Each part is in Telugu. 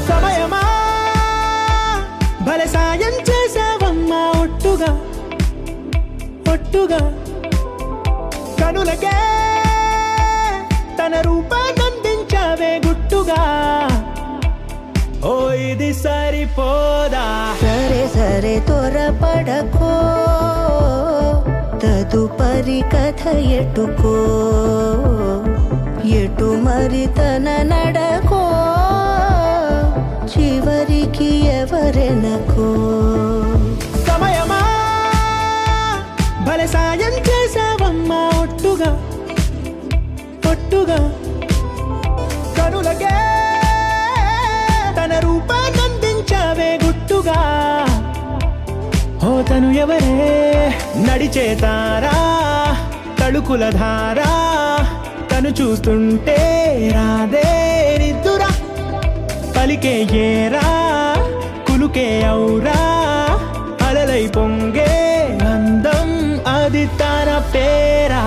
సమయమా భలే సాయం చేసావమ్మా ఒట్టుగా ఒట్టుగా కనులకే తన రూపాన్నందించావే గుట్టుగా ఓ ఇది సరిపోదా సరే సరే త్వరపడకో తదుపరి కథ ఎటుకో ఎటు మరి తన నడకో చివరికి ఎవరెనకో సమయమా భలే సాయం చేసావమ్మా ఒట్టుగా ఒట్టుగా కనులకే తన రూపాన్నందించావే గుట్టుగా ఓ తను ఎవరే నడిచే తారా తళుకుల ధారా తను చూస్తుంటే రాదే నిద్దురా పలికే ఏరా కులుకే ఔరా అలలై పొంగే అందం అది తన పేరా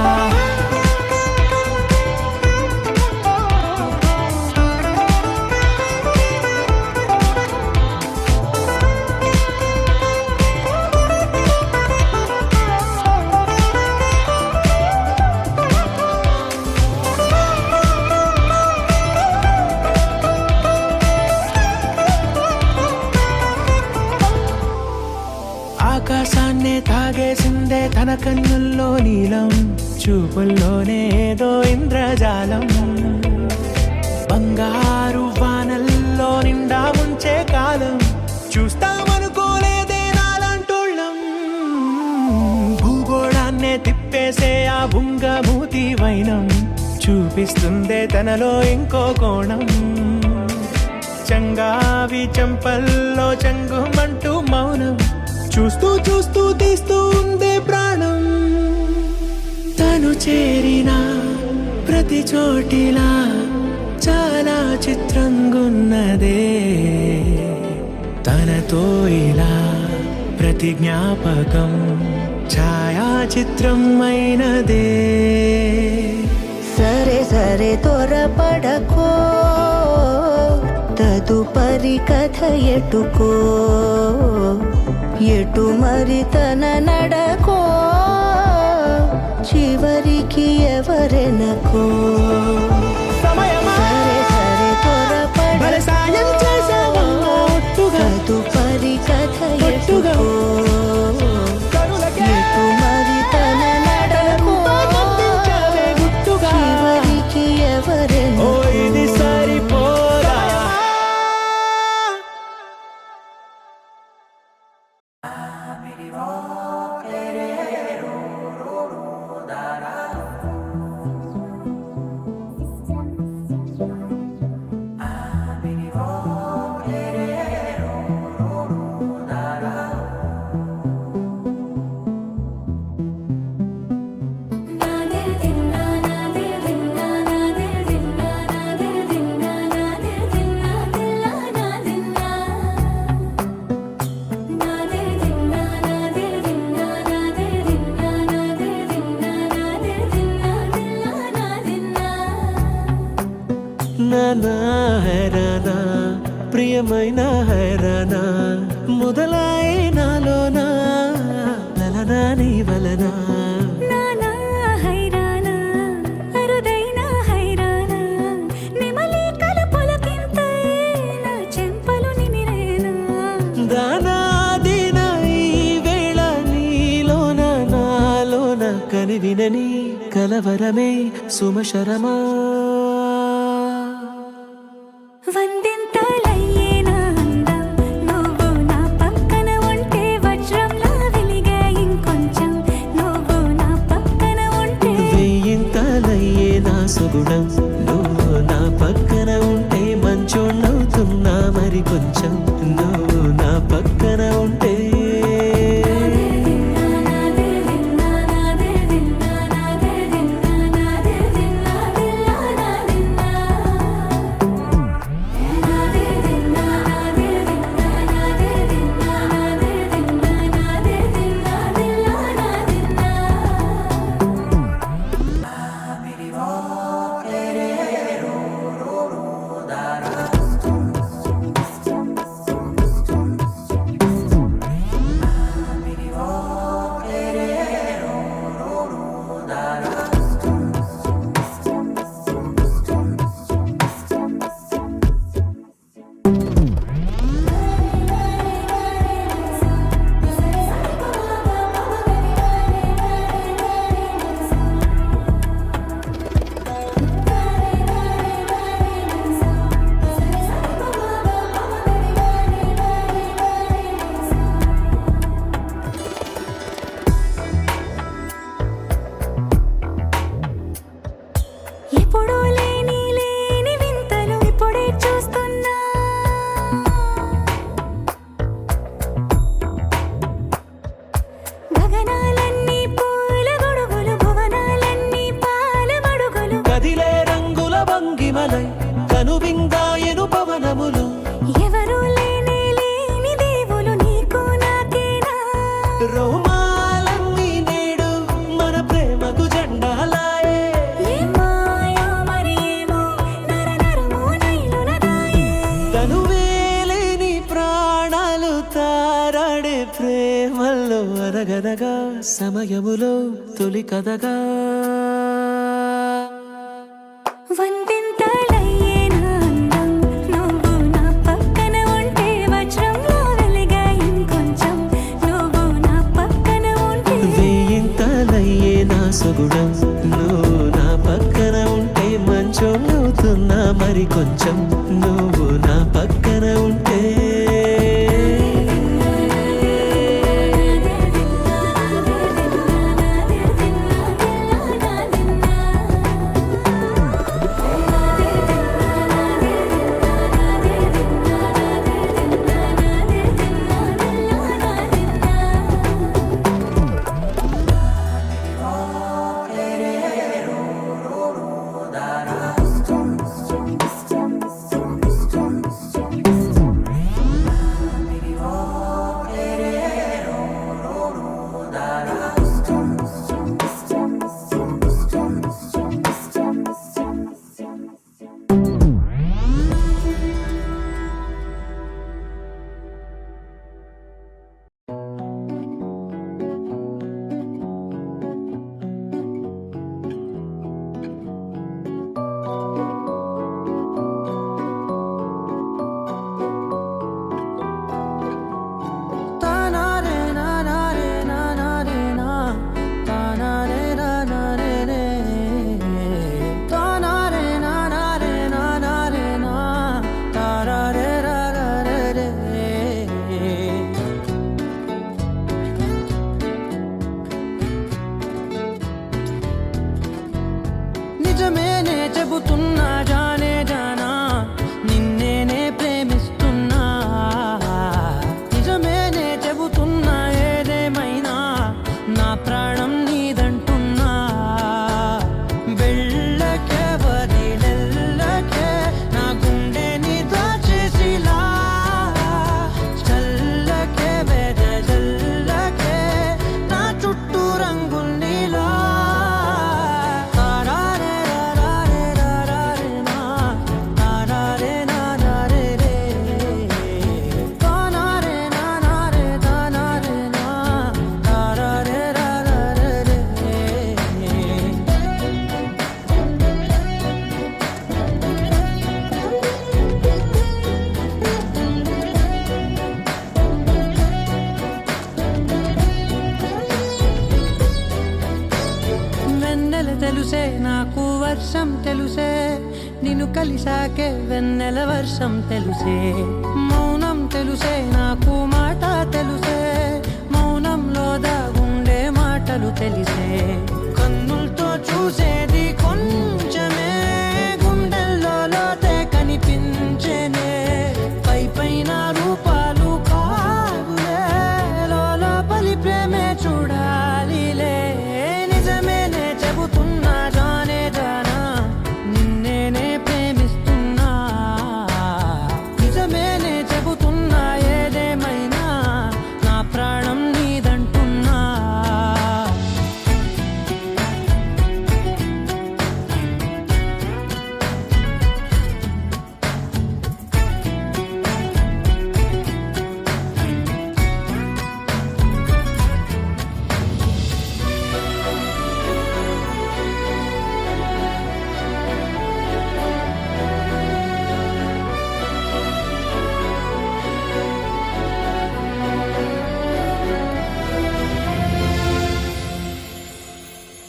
ఆకాశాన్నే తాగేసిందే తన కన్నుల్లో నీలం చూపుల్లోనే ఏదో ఇంద్రజాలం బంగారు వానల్లో నిండా ఉంచే కాలం చూస్తామనుకోలేదే నాలాంటోళ్ళం భూగోళాన్నే తిప్పేసే ఆ బుంగమూతి వైనం చూపిస్తుందే తనలో ఇంకో కోణం చంగావి చంపల్లో చంగుమంటూ మౌనం చూస్తూ చూస్తూ తీస్తూ ఉందే ప్రాణం తను చేరిన ప్రతి చోటిలా చాలా చిత్రంగున్నదే తనతో ఇలా ప్రతి జ్ఞాపకం ఛాయాచిత్రం అయినదే సరే సరే త్వరపడకో తదుపరి కథ ఎటుకో ఎటు మరి తన నడకో చివరికి ఎవరెనకో సమయమా సరే సరే భలే సాయం చేసావమ్మా ఒట్టుగా తదుపరి కథ ఒట్టుగా ఎటుకో కనులకే ఎటు మరి తన నడకో రూపాన్నందించావే గుట్టుగా చివరికి ఓ ఎవరెనకో ఇది సరిపోదా నానా హైరానా ప్రియమైన హైరానా మొదలై నాలోనా లలనా నీ వలనా నానా హైరానా అరుదైన హైరానా నిమలి కలుపులకింతై నా చెంపలు నిమిరేనా దానా దిన ఈ వేళ నీలోన నాలోన కనివినని కలవరమే సుమశరమా వందింతలయ్యేనా అందం నువ్వు నా పక్కన ఉంటే వజ్రంలా వెలిగే ఇంకొంచెం నువ్వు నా పక్కన ఉంటే వెయ్యింతలయ్యే నా సుగుణం నువ్వు నా పక్కన ఉంటే మంచోళ్ళవుతున్నా మరి కొంచెం నువ్వు నా పక్కన ఉంటే భంగిమలై కనువిందాయను పవనములు ఎవరు లేని దేవులు నీకు నాకేనా రోమాలన్నీ నేడు మన ప్రేమకు జెండాలాయే ఏ మాయో మరి ఏమో నరనరమో నైలునదాయే తనువేలేని ప్రాణాలు తారాడే ప్రేమల్లో అనగనగా సమయములో తొలి కథగా వందింతలయ్యే నా అందం నువ్వు నా పక్కన ఉంటే వజ్రంలా వెలిగే ఇంకొంచెం నువ్వు నా పక్కన ఉంటే వేయింతలయ్యే నా సుగుణం నువ్వు నా పక్కన ఉంటే మంచోళ్ళవుతున్నా మరి కొంచెం నువ్వు నా పక్కన ఉంటే నిజమేనే చెబుతున్నా జానే జానా నిన్నేనే ప్రేమిస్తున్నా నిజమేనే చెబుతున్నా ఏదేమైనా నా ప్రాణం నీదంటున్నా వెళ్ళకే వదిలెల్లకే నా గుండె నీ దాచేసిలా చల్లకే వెదజల్లకే నా చుట్టూ రంగులు నీలా వెన్నెల తెలుసే నాకు వర్షం తెలుసే నిన్ను కలిసాకే వెన్నెల వర్షం తెలుసే మౌనం తెలుసే నాకు మాట తెలుసే మౌనంలో దాగుండే మాటలు తెలిసే కన్నులతో చూసేది కొంచెమే గుండెల్లో లోతే కనిపించేనే పై పైన రూపాలు కాదులే లోపలి ప్రేమే చూడాలిలే నిజమేనే చెబుతున్నా జానే జానా నిన్నేనే ప్రేమిస్తున్నా నిజమేనే చెబుతున్నా ఏదేమైనా నా ప్రాణం నీదంటున్నా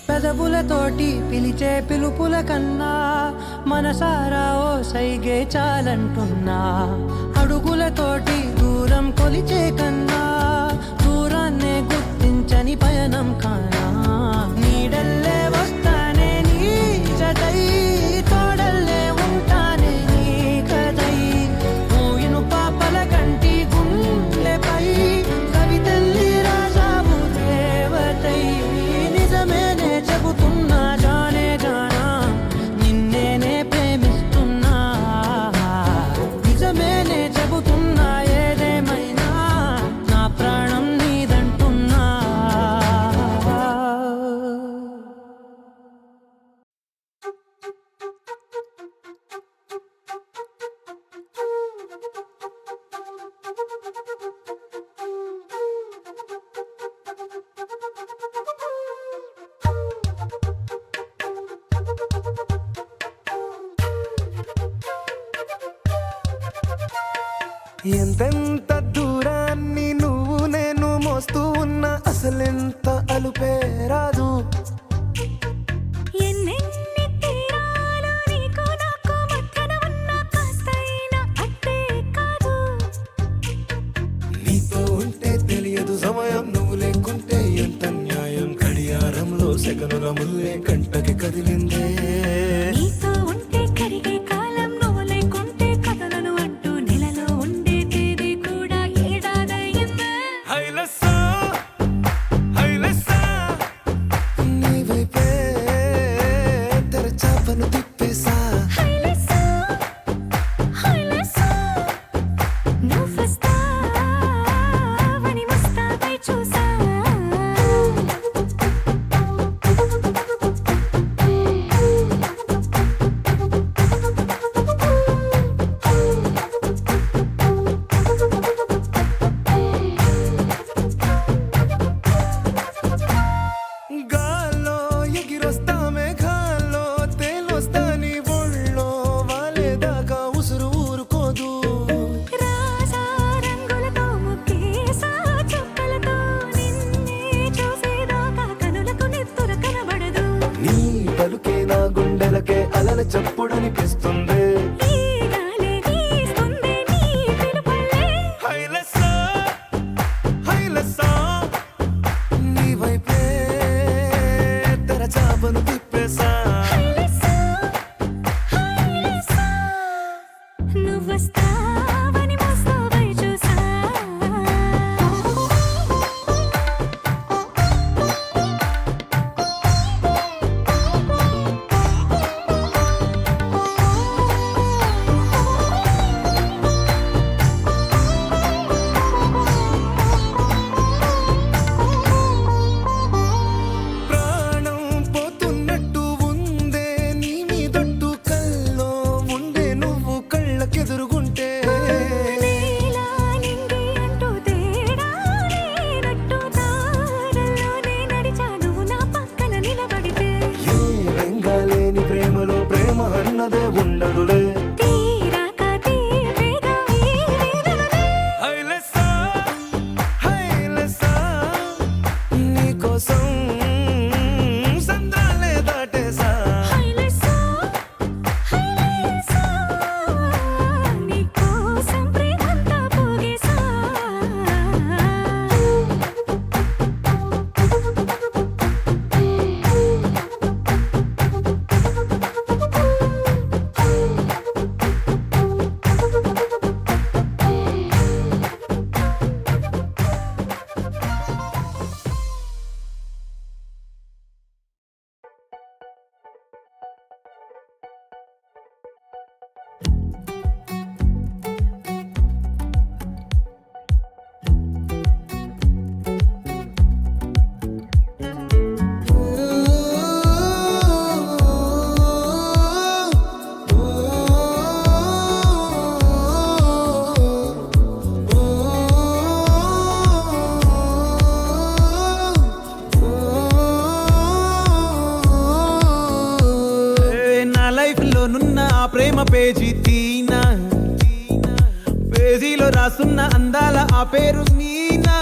పెదవులతోటి పిలిచే పిలుపుల కన్నా మనసారా ఓ సైగే చాలంటున్నా అడుగులతోటి దూరం కొలిచే కన్నా దూరాన్నే గుర్తించని పయనం కానా నీడల్లే వస్తానే నీ జతై తోడల్లే ఉంటానే నీ కదై మూయిను పాపల కంటి గుండెపై కవితల్లి రాజావు దేవతై నిజమేనే చెబుతున్నా జానే జానా నిన్నేనే ప్రేమిస్తున్నా ఎంతెంత దూరాన్ని నువ్వు నేను మోస్తూ ఉన్నా అసలెంత అలుపే రాదు. ఎన్నెన్ని తీరాలు నీకు నాకు మధ్యన ఉన్న కాస్తైనా అట్టే కాదు. నీతో ఉంటే తెలియదు సమయం, నువ్వు లేకుంటే ఎంత న్యాయం. గడియారంలో సెకనుల ముల్లే కంటకి కదిలిందే. నీతో ఉంటే కరిగే కాలం, నువ్వు లేకుంటే కథలను అంటూ నెలలో ఉండే తేదీ కూడా ఏడాదయ్యిందే. హైలెస్సా హైలెస్సా నీ వైపే తెరచాపను తిప్పేసా. హైలెస్సా హైలెస్సా నువ్వొస్తావని ముస్తాబై చూసా. గాల్లో ఎగిరొస్తా మేఘాల్లో తేలొస్తా నీ ఒళ్ళో వాలేదాకా ఉసురు ఊరుకోదు. రాసా రంగులతో ముక్కేసా చుక్కలతో నిన్నే చూసేదాకా కనులకు నెత్తురు కనబడదు. నీ పలుకే నా గుండెలకే అలల చప్పుడనిపిస్తుంది. ఈ గాలి వీస్తుంది నీ పిలుపుల్లే. హైలెస్సా హైలెస్సా నీ వైపే తెరచాపను తిప్పేసా. హైలెస్సా హైలెస్సా నువ్వొస్తావని ముస్తాబై చూసా. ప్రాణం పోతున్నట్టు ఉందే నీ మీదొట్టు కల్లో ఉండే నువ్వు కళ్ళకెదురుగుంటే. నేలా నింగి అంటూ తేడా లేనట్టు తారల్లోనే నడిచా నువ్వు నా పక్కన నిలబడితే. ఏ వెంగాలేని ప్రేమలో ప్రేమ అన్నదే ఉండదులే. తీరాక తీపేగా ఈ వేదనలే. హైలెస్సా హైలెస్సా నీకోసం సంద్రాలే దాటేసా. హైలెస్సా హైలెస్సా నీకోసం ప్రేమంతా పోగేసా. నా లైఫ్ లో నున్న ఆ ప్రేమ పేజీ తీనా, పేజీలో రాసున్న అందాల ఆ పేరు మీనా.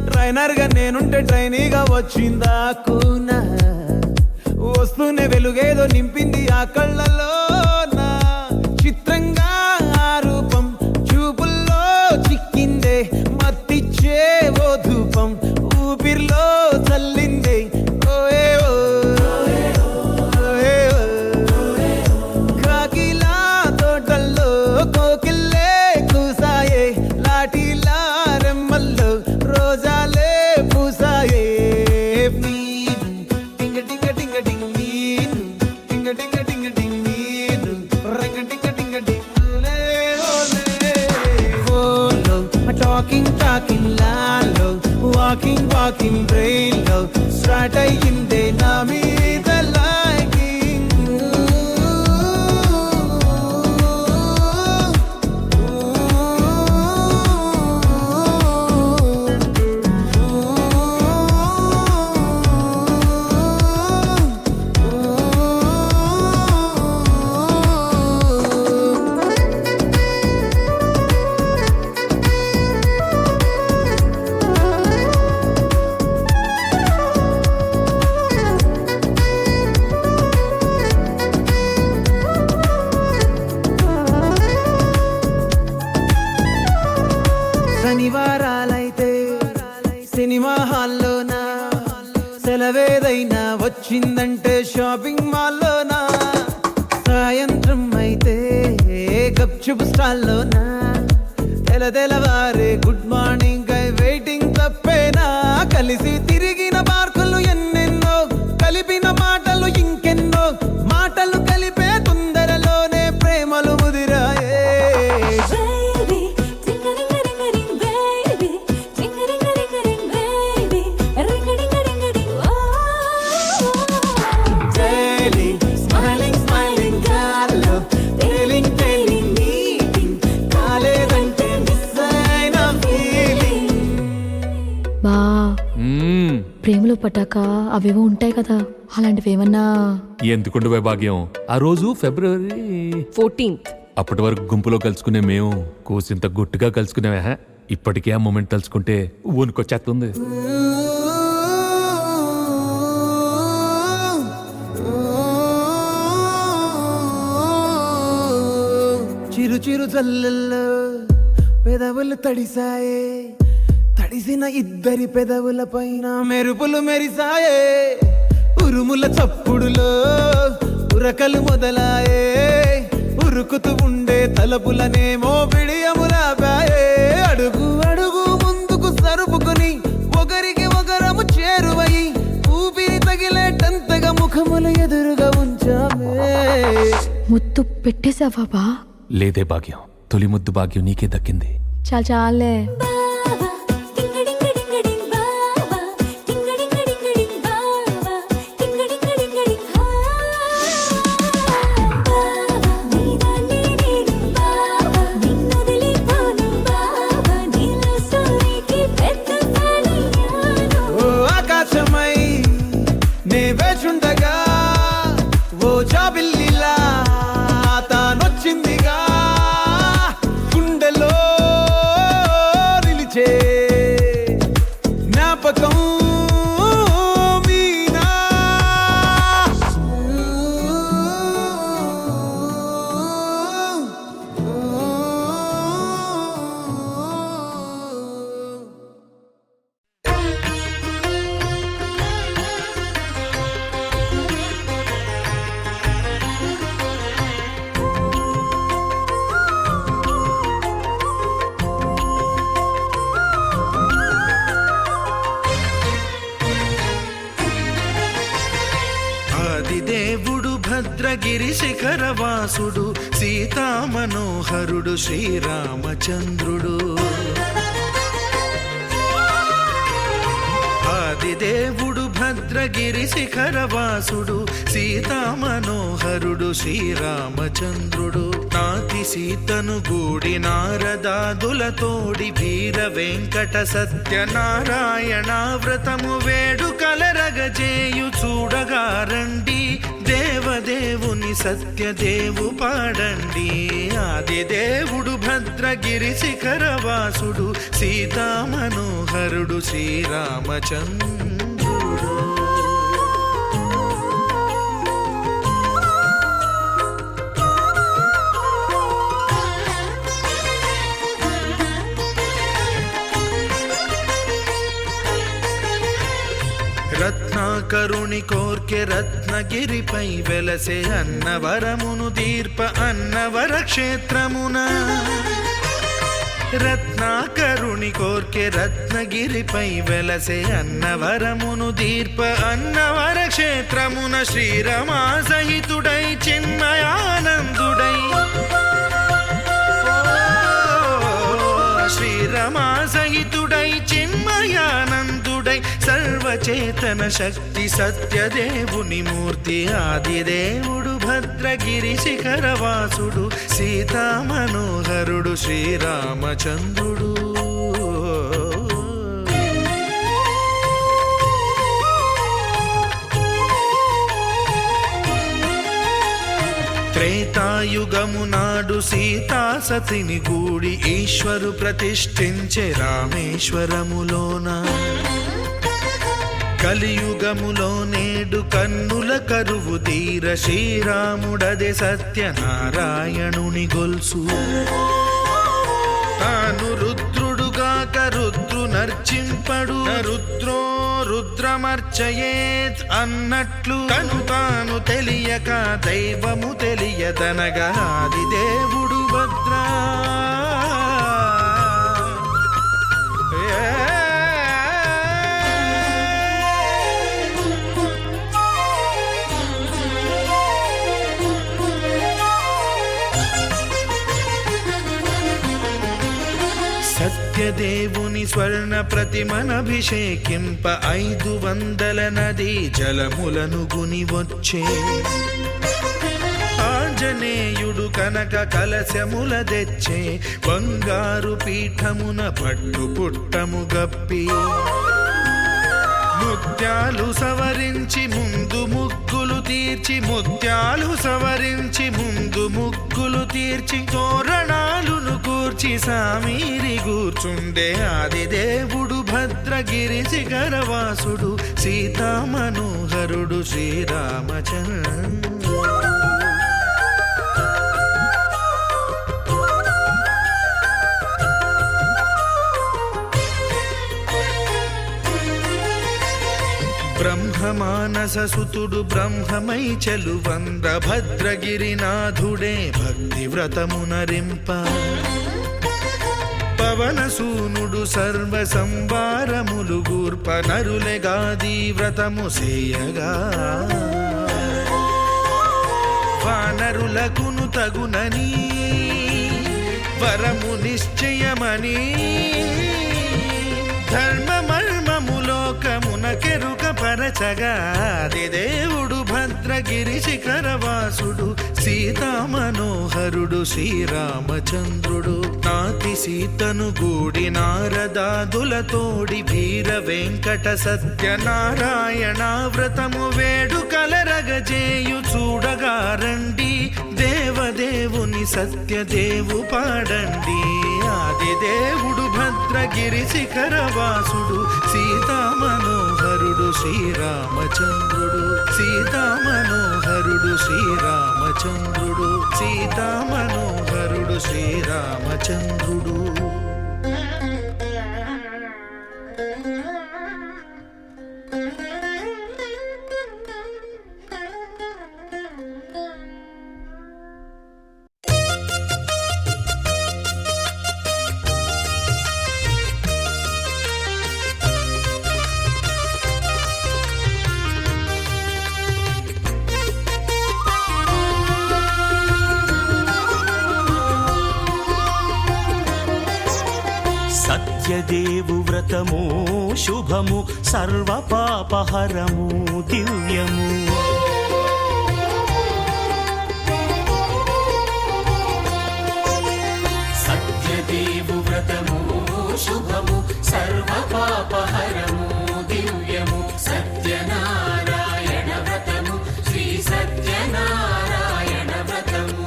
ట్రైనర్ గా నేనుంటే ట్రైనీగా వచ్చిందా కూనా. వస్తూనే వెలుగేదో నింపింది ఆ కళ్ళలో నా. చిత్రంగా ఆ రూపం చూపుల్లో చిక్కిందే, మత్తిచ్చే ఓ ధూపం ఊపిరిలో చల్లిందే. ఓయే ఓ ఓయే ఓ. కాకిలా తోటల్లో కోకిల్లే కూసాయే, లాఠీలా రెమ్మల్లో రోజాలే పూసాయే. నీరు టింగ టింగ టింగ టింగ్ నీరు టింగ టింగ టింగ టింగ్ నీరు రంగ టింగ టింగ టింగ్ ఓలే ఓలే. ఓలో టాకింగ్ లాలో వాకింగ్ బ్రెయిన్ లో స్టార్ట్ అయ్యిందే నా మీద లైకింగ్. వచ్చిందంటే షాపింగ్ మాల్లోనా, సాయంత్రం అయితే గప్చుప్ స్టాల్లోనా, తెలవారే గుడ్ మార్నింగ్ ఐ వెయిటింగ్ తప్పేనా, కలిసి తిరిగిన పార్కులు ఎన్నెన్నో, కలిపిన మాటలు ఇంకెన్నో, మాటలు కలిపే తొందరలోనే ప్రేమలు ముదిరాయే. Baby, ring-a-ring-a-ring-a-ring, baby. Ring-a-ring-a-ring-a-ring, baby. Ring-a-ding-a-ding-a-ding, oh. Daily, smiling, smiling, గాల్లో tailing, tailing, meeting, కాలేదంటే miss అయిన feeling. బా ప్రేమలో పడ్డాక అవేవో ఉంటాయి కదా, అలాంటివి ఏమన్నా? ఎందుకుండు వైభాగ్యం, ఆ రోజు ఫిబ్రవరి 14th. అప్పటి వరకు గుంపులో కలుసుకునే మేము కోసింత గుట్టుగా కలుసుకునేవా. ఇప్పటికే ఆ మూమెంట్ తలుచుకుంటే ఊనుకొచ్చేస్తుంది. చిరు చిరు జల్లల్లో పెదవులు తడిసాయే, తడిసిన ఇద్దరి పెదవుల పైన మెరుపులు మెరిసాయే, ఉరుముల చప్పుడులో ఉరకలు మొదలాయే, ఉరుకుతూ ఉండే తలపులనేమో బిడియములాపాయే, అడుగు అడుగు ముందుకు సరుపుకుని ఒకరికి ఒకరము చేరువై ఊపిరి తగిలేటంతగా ముఖములు ఎదురుగా ఉంచామే. ముద్దు పెట్టేశావా బా? లేదే భాగ్యం, తొలి ముద్దు భాగ్యం నీకే దక్కింది. చాలే Baba, ding-a-ding-a-ding-a-ding, Baba. Ding-a-ding-a-ding-a-ding, Baba. Ding-a-ding-a-ding-a-ding, Baba. నీదాన్ని నేను, Baba. నిన్నొదిలిపోను, Baba. నీలో సూరికి పెద్ద పనియాను. ఓ ఆకాశమై నే వేచుండగా, ఓ జాబిల్లిలా తానొచ్చిందిగా, గుండెలో నిలిచే జ్ఞాపకం మీనా. ఆదిదేవుడు భద్రగిరి శిఖరవాసుడు, సీతామనోహరుడు శ్రీరామచంద్రుడు. ఆదిదేవుడు భద్రగిరి శిఖరవాసుడు, సీతామనోహరుడు శ్రీరామచంద్రుడు. నాతి సీతను గూడి నారదాదులతోడి వీర వెంకట సత్యనారాయణ వ్రతము వేడుకలరగజేయు చూడగా రండి, దేవదేవుని సత్యదేవు పాడండి. ఆదిదేవుడు భద్రగిరి శిఖరవాసుడు, సీతామనోహరుడు శ్రీరామచంద్రుడు. రత్నాకరుని కోర్కె రత్నగిరిపై వెలసే అన్నవరమును దీర్ప అన్నవర క్షేత్రమున. రత్నాకరుని కోర్కె రత్నగిరిపై వెలసే అన్నవరమును దీర్ప అన్నవర క్షేత్రమున. శ్రీరమా సహితుడై చిన్మయానందుడై, శ్రీరమా సహితుడై చిన్మయానందుడై, సర్వచేతన శక్తి సత్యదేవుని మూర్తి. ఆదిదేవుడు భద్రగిరి శిఖరవాసుడు, సీతామనోహరుడు శ్రీరామచంద్రుడు. త్రేతాయుగము నాడు సీతా సతిని గూడి ఈశ్వరు ప్రతిష్ఠించే రామేశ్వరములోన. కలియుగములో నేడు కన్నుల కరువు తీర శ్రీరాముడదే సత్యనారాయణుని గొల్సు. తాను రుద్రుడుగాక రుద్రు నర్చింపడు రుద్రో రుద్రమర్చయేత్ అన్నట్లు కను తాను తెలియక దైవము తెలియదనగా ఆది దేవుడు భద్రా సత్యదేవుని స్వర్ణ ప్రతిమనభిషేకింప 500 నదీ జలములను గుని వచ్చే ఆంజనేయుడు కనక కలశముల తెచ్చే బంగారు పీఠమున పట్టు పుట్టము గప్పి ముత్యాలు సవరించి ముందు ముగ్గులు తీర్చి ముత్యాలు సవరించి ముందు ముగ్గులు తీర్చి తోరణాలును కూర్చి సామీరి కూర్చుండే ఆది దేవుడు భద్రగిరి శిఖరవాసుడు సీతామనోహరుడు శ్రీరామచంద్రుడు బ్రహ్మమానససుతుడు బ్రహ్మమై చెలువంద్ర భద్రగిరినాథుడే భక్తి వ్రతమునరింప పవనసూనుడు సర్వ సంవారములు గూర్ప నరులెగాది వ్రతము సేయగా వానరులకును తగునని వరము నిశ్చయమని ధర్మమర్మములోకమునకెరుక పరచగా దేవుడు భద్రగిరి శిఖరవాసుడు సీతామనోహరుడు శ్రీరామచంద్రుడు నాతి సీతను గూడి నారదాదులతోడి వీర వెంకట సత్యనారాయణ వ్రతము వేడుకలరగజేయు చూడగా రండి దేవదేవుని సత్యదేవు పాడండి ఆది దేవుడు భద్రగిరి శిఖరవాసుడు సీతామనోహరుడు శ్రీరామచంద్రుడు సీతామనోహరుడు శ్రీరామచంద్రుడు సీతామనోహరుడు శ్రీరామచంద్రుడు సత్యదేవు వ్రతము శుభము సర్వ పాపహరము దివ్యము సత్యదేవు వ్రతము శుభము సర్వ పాపహరము దివ్యము సత్యనారాయణ వ్రతము శ్రీ సత్యనారాయణ వ్రతము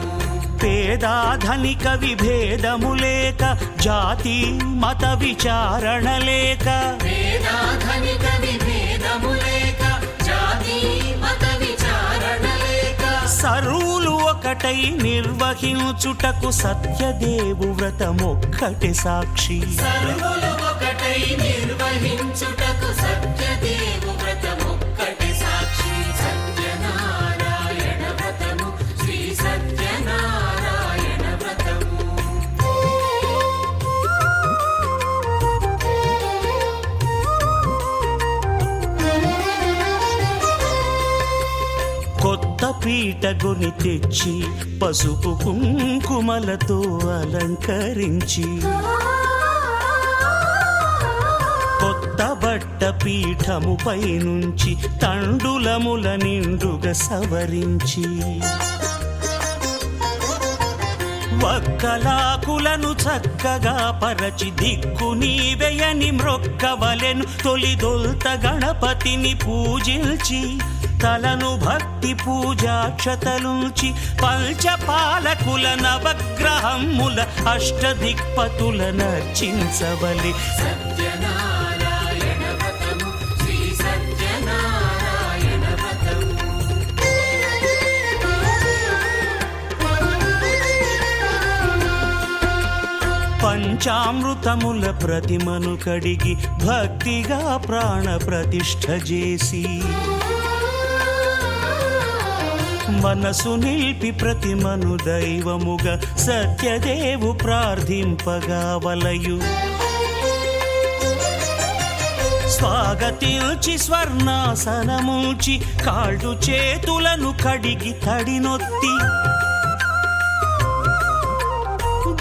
పేదాధనిక విభేదము లేక జాతి మత విచారణ లేక వేదాధనిక విభేదము లేక జాతి మత విచారణ లేక సర్వులు ఒకటై నిర్వహించుటకు సత్యదేవు వ్రతమొక్కటి సాక్షి సర్వులు ఒకటై నిర్వహించుటకు సత్యదేవు వ్రతమొక్కటి సాక్షి సత్యనారాయణ వ్రతము శ్రీ సత్యనారాయణ వ్రతము కొత్త పీట గొని తెచ్చి పసుపు కుంకుమలతో అలంకరించి కొత్త బట్ట పీఠముపై నుంచి తండులముల నిండుగా సవరించి వక్కలాకులను చక్కగా పరచి దిక్కు నీవెయని మ్రొక్కవలెను తొలిదొల్త గణపతిని పూజించి తలను భక్తి పూజాక్షతలుంచి పంచపాలకుల నవగ్రహముల అష్టదిక్పతుల నర్చించవలి సత్యనారాయణ వ్రతము శ్రీ సత్యనారాయణ వ్రతము పంచామృతముల ప్రతిమను కడిగి భక్తిగా ప్రాణ ప్రతిష్ఠ చేసి మనసు నిలిపి ప్రతిమను దైవముగా సత్యదేవు ప్రార్థింపగా వలయు స్వాగతించి స్వర్ణాసనముంచి కాళ్ళు చేతులను కడిగి తడినొత్తి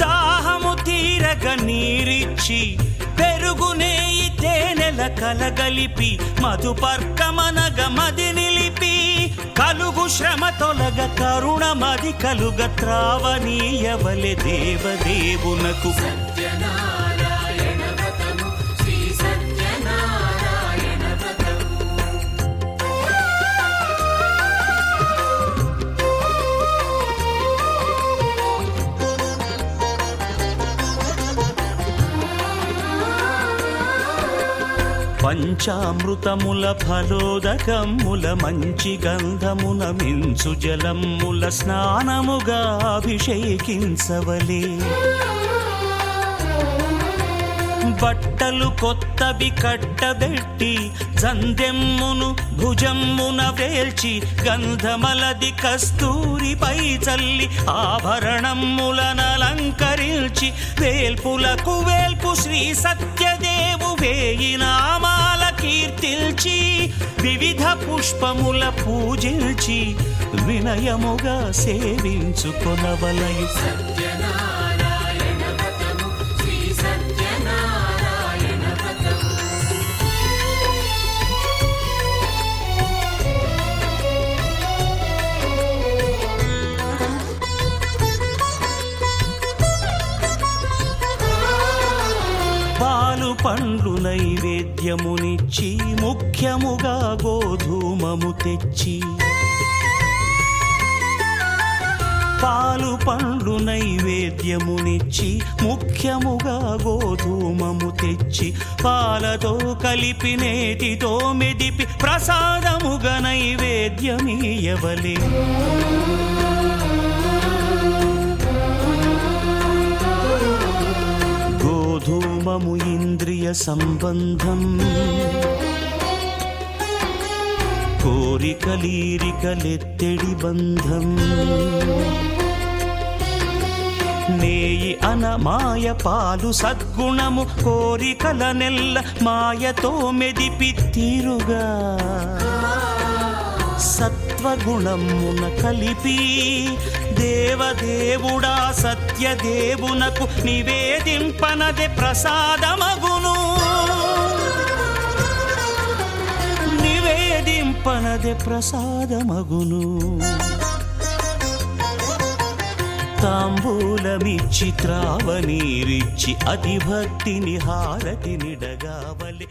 దాహము తీరగ నీరిచ్చి పెరుగు నెయ్యి తేనెల కలగలిపి మధుపర్కమనగ మది నిలిపి కలుగు శ్రమ తొలగ కరుణ మది కలుగ త్రావనీయవలె దేవదేవునకు సత్యనారాయణ వ్రతము శ్రీ సత్యనారాయణ వ్రతము పంచామృతముల ఫలోదకముల మంచి గంధమున మించు జలముల స్నానముగా అభిషేకించవలే బట్టలు కొత్తవి కట్టబెట్టి జందెమ్మును భుజమ్మున వేల్చి గంధమలది కస్తూరిపై చల్లి ఆభరణములనలంకరించి వేల్పులకు వేల్పు శ్రీ సత్యదేవు వేయి నామాల కీర్తిల్చి వివిధ పుష్పముల పూజించి వినయముగా సేవించుకొనవలయు సత్యనారాయణ వ్రతము శ్రీ సత్యనారాయణ వ్రతము పాలు పండ్లు నైవేద్యమునిచ్చి ముఖ్యముగా గోధూమము తెచ్చి పాలు పండ్లు నైవేద్యమునిచ్చి ముఖ్యముగా గోధూమము తెచ్చి పాలతో కలిపి నేతితో మెదిపి ప్రసాదముగా నైవేద్యమీయవలే గోధూమము ఇంద్రియ సంబంధం కోరికలీరికలెత్తెడి బంధం నేయి అనమాయ పాలు సద్గుణము కోరికల నెల్ల మాయతో మెదిపి తీరుగా సత్వగుణమున కలిపి దేవదేవుడా సత్యదేవునకు నివేదింపనదే ప్రసాదమగును నివేదింపనదే ప్రసాదమగును తాంబూలమిచ్చి త్రావనీరిచ్చి అతి భక్తిని హారతి నిడగావలి